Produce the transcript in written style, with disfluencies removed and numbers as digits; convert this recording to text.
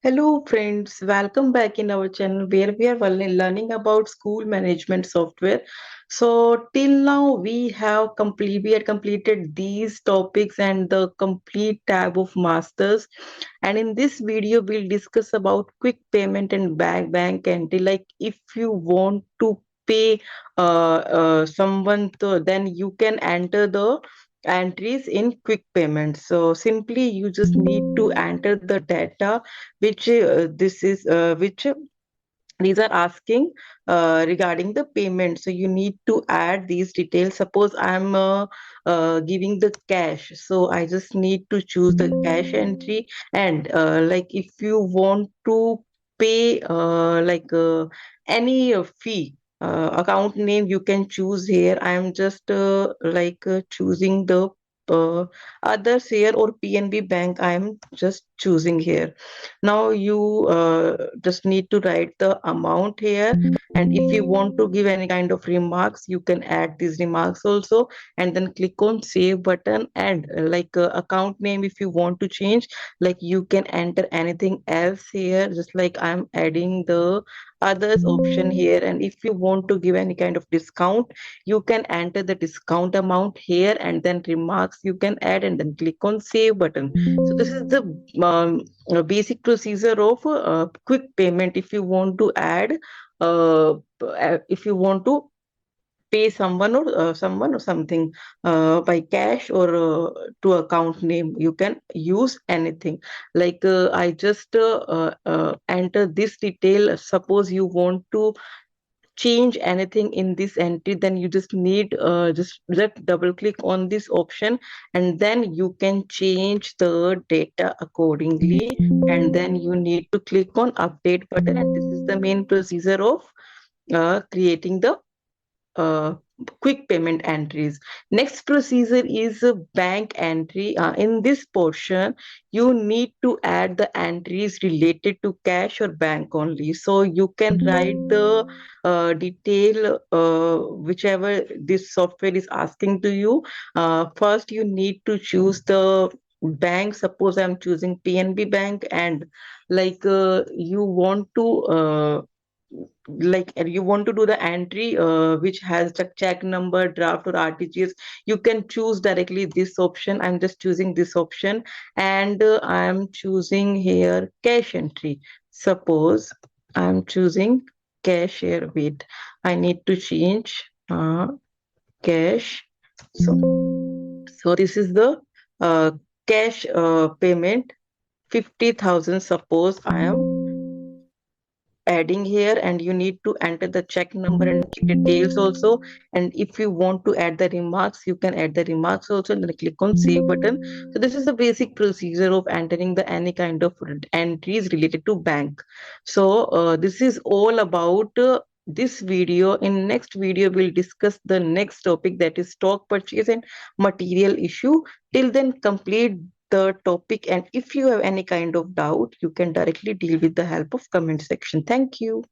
Hello, friends. Welcome back in our channel where we are learning about school management software. So, till now, we had completed these topics and the complete tab of masters. And in this video, we'll discuss about quick payment and bank entry. Like if you want to pay someone, then you can enter the entries in quick payments. So simply you just need to enter the data which this is which these are asking regarding the payment. So you need to add these details. Suppose I'm giving the cash, so I just need to choose the cash entry. And like if you want to pay any fee, account name you can choose here. I'm just choosing the uh, others here, or PNB bank I'm just choosing here. Now you just need to write the amount here, and if you want to give any kind of remarks, you can add these remarks also, and then click on save button. And account name, if you want to change, like you can enter anything else here, just like I'm adding the others option here. And if you want to give any kind of discount, you can enter the discount amount here, and then remarks you can add, and then click on save button. So this is the basic procedure of quick payment. If you want to add if you want to pay someone or something by cash, or to account name, you can use anything. I just enter this detail. Suppose you want to change anything in this entry, then you just need just double click on this option, and then you can change the data accordingly. And then you need to click on update button, and this is the main procedure of creating the uh, quick payment entries. Next procedure is a bank entry. In this portion, you need to add the entries related to cash or bank only. So you can write the detail whichever this software is asking to you. First, you need to choose the bank. Suppose I'm choosing PNB bank, and you want to you want to do the entry which has the check number, draft, or RTGS. You can choose directly this option. I'm just choosing this option, and I'm choosing here cash entry. Suppose I'm choosing cash here. Wait, I need to change cash. So this is the cash payment 50,000. Suppose I am adding here, and you need to enter the check number and details also. And if you want to add the remarks, you can add the remarks also, and then click on save button. So this is the basic procedure of entering the any kind of entries related to bank. So this is all about this video. In next video, we'll discuss the next topic, that is stock purchase and material issue. Till then, complete the topic, and if you have any kind of doubt, you can directly deal with the help of comment section. Thank you.